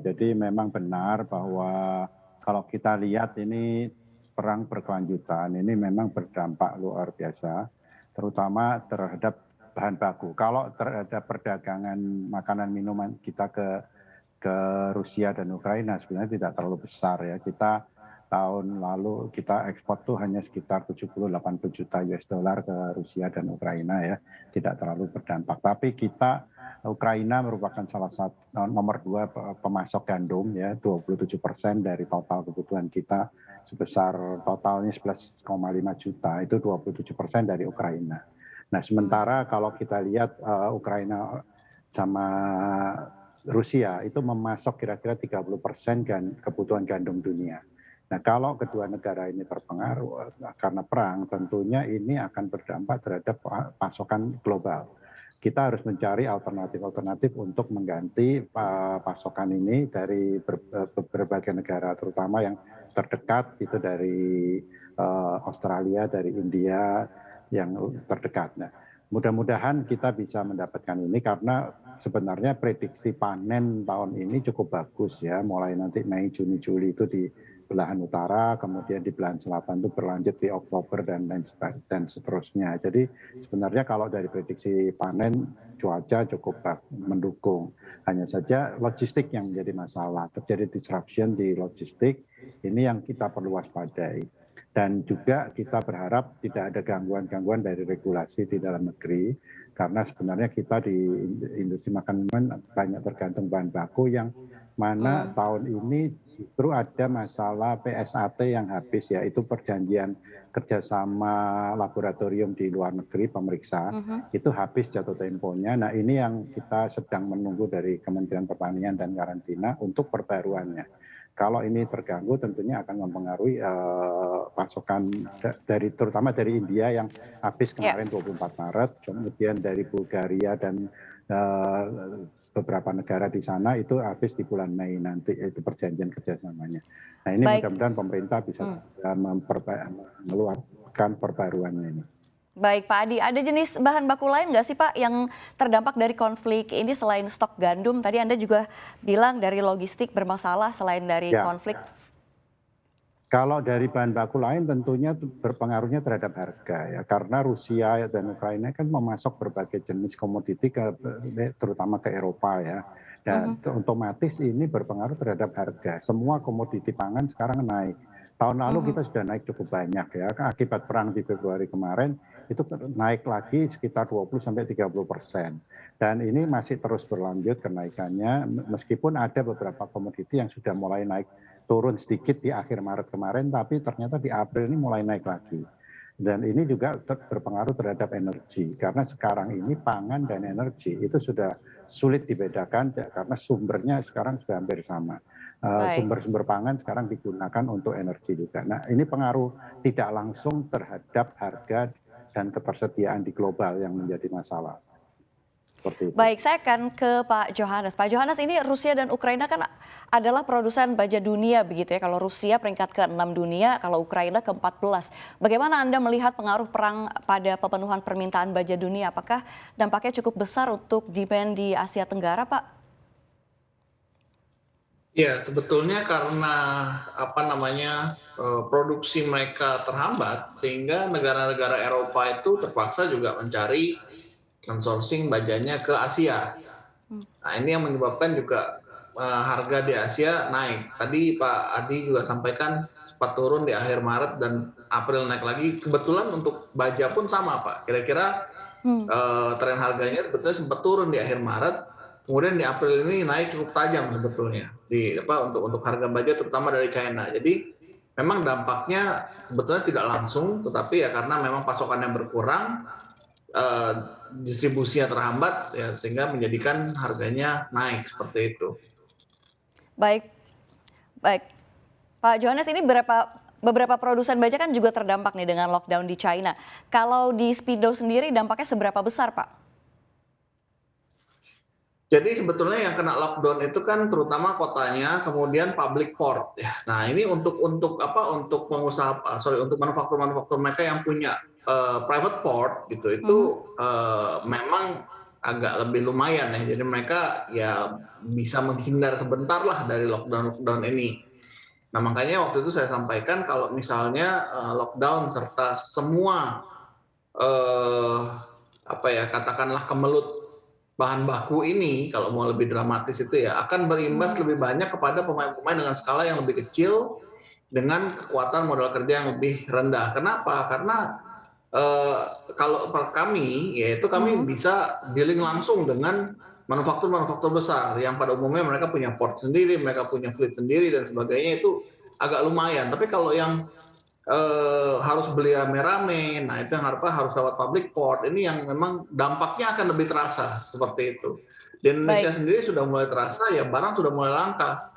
Jadi memang benar bahwa kalau kita lihat ini perang berkelanjutan ini memang berdampak luar biasa, terutama terhadap bahan baku. Kalau terhadap perdagangan makanan minuman kita ke Rusia dan Ukraina sebenarnya tidak terlalu besar ya. Kita tahun lalu kita ekspor tuh hanya sekitar 70-80 juta US dollar ke Rusia dan Ukraina ya, tidak terlalu berdampak. Tapi kita Ukraina merupakan salah satu nomor 2 pemasok gandum ya, 27% dari total kebutuhan kita sebesar totalnya 11,5 juta, itu 27% dari Ukraina. Nah, sementara kalau kita lihat Ukraina sama Rusia itu memasok kira-kira 30% kebutuhan gandum dunia. Nah, kalau kedua negara ini terpengaruh karena perang, tentunya ini akan berdampak terhadap pasokan global. Kita harus mencari alternatif-alternatif untuk mengganti pasokan ini dari berbagai negara, terutama yang terdekat itu dari Australia, dari India yang terdekat. Nah, mudah-mudahan kita bisa mendapatkan ini karena sebenarnya prediksi panen tahun ini cukup bagus ya, mulai nanti Mei, Juni, Juli itu di belahan utara, kemudian di belahan selatan itu berlanjut di Oktober dan seterusnya. Jadi sebenarnya kalau dari prediksi panen cuaca cukup mendukung. Hanya saja logistik yang menjadi masalah, terjadi disruption di logistik, ini yang kita perlu waspadai. Dan juga kita berharap tidak ada gangguan-gangguan dari regulasi di dalam negeri, karena sebenarnya kita di industri makanan banyak tergantung bahan baku yang mana tahun ini justru ada masalah PSAT yang habis, yaitu perjanjian kerjasama laboratorium di luar negeri pemeriksa, itu habis jatuh temponya. Nah, ini yang kita sedang menunggu dari Kementerian Pertanian dan Karantina untuk perbaruannya. Kalau ini terganggu tentunya akan mempengaruhi pasokan terutama dari India yang habis kemarin 24 Maret, kemudian dari Bulgaria dan beberapa negara di sana itu habis di bulan Mei nanti, itu perjanjian kerjasamanya. Nah, ini mudah-mudahan pemerintah bisa mengeluarkan perbaruannya ini. Baik Pak Adi, ada jenis bahan baku lain nggak sih Pak yang terdampak dari konflik ini selain stok gandum? Tadi Anda juga bilang dari logistik bermasalah selain dari konflik. Kalau dari bahan baku lain tentunya berpengaruhnya terhadap harga ya, karena Rusia dan Ukraina kan memasok berbagai jenis komoditi terutama ke Eropa ya, dan otomatis ini berpengaruh terhadap harga. Semua komoditi pangan sekarang naik. Tahun lalu kita sudah naik cukup banyak ya, akibat perang di Februari kemarin itu naik lagi sekitar 20-30%. Dan ini masih terus berlanjut kenaikannya, meskipun ada beberapa komoditi yang sudah mulai naik turun sedikit di akhir Maret kemarin, tapi ternyata di April ini mulai naik lagi. Dan ini juga berpengaruh terhadap energi, karena sekarang ini pangan dan energi itu sudah sulit dibedakan karena sumbernya sekarang sudah hampir sama. Sumber-sumber pangan sekarang digunakan untuk energi juga. Nah, ini pengaruh tidak langsung terhadap harga dan ketersediaan di global yang menjadi masalah. Baik, saya akan ke Pak Johannes. Pak Johannes, ini Rusia dan Ukraina kan adalah produsen baja dunia begitu ya. Kalau Rusia peringkat ke-6 dunia, kalau Ukraina ke-14. Bagaimana Anda melihat pengaruh perang pada pemenuhan permintaan baja dunia? Apakah dampaknya cukup besar untuk demand di Asia Tenggara, Pak? Ya, sebetulnya karena produksi mereka terhambat, sehingga negara-negara Eropa itu terpaksa juga mencari outsourcing bajanya ke Asia. Nah, ini yang menyebabkan juga harga di Asia naik. Tadi Pak Adi juga sampaikan sempat turun di akhir Maret dan April naik lagi. Kebetulan untuk baja pun sama Pak. Kira-kira tren harganya sebetulnya sempat turun di akhir Maret. Kemudian di April ini naik cukup tajam sebetulnya untuk harga baja terutama dari China. Jadi memang dampaknya sebetulnya tidak langsung, tetapi ya karena memang pasokannya berkurang, distribusinya terhambat ya, sehingga menjadikan harganya naik seperti itu. Baik, Pak Johannes, ini beberapa produsen baja kan juga terdampak nih dengan lockdown di China. Kalau di Speedo sendiri dampaknya seberapa besar, Pak? Jadi sebetulnya yang kena lockdown itu kan terutama kotanya, kemudian public port ya. Nah, ini untuk manufaktur mereka yang punya private port gitu, itu memang agak lebih lumayan ya. Jadi mereka ya bisa menghindar sebentar lah dari lockdown ini. Nah makanya waktu itu saya sampaikan kalau misalnya lockdown serta semua katakanlah kemelut bahan baku ini, kalau mau lebih dramatis itu ya, akan berimbas lebih banyak kepada pemain-pemain dengan skala yang lebih kecil dengan kekuatan modal kerja yang lebih rendah. Kenapa? Karena kalau per kami, yaitu kami bisa dealing langsung dengan manufaktur-manufaktur besar yang pada umumnya mereka punya port sendiri, mereka punya fleet sendiri dan sebagainya, itu agak lumayan. Tapi kalau yang harus beli rame-rame, nah itu yang harus lewat public port, ini yang memang dampaknya akan lebih terasa seperti itu. Di Indonesia sendiri sudah mulai terasa, ya barang sudah mulai langka.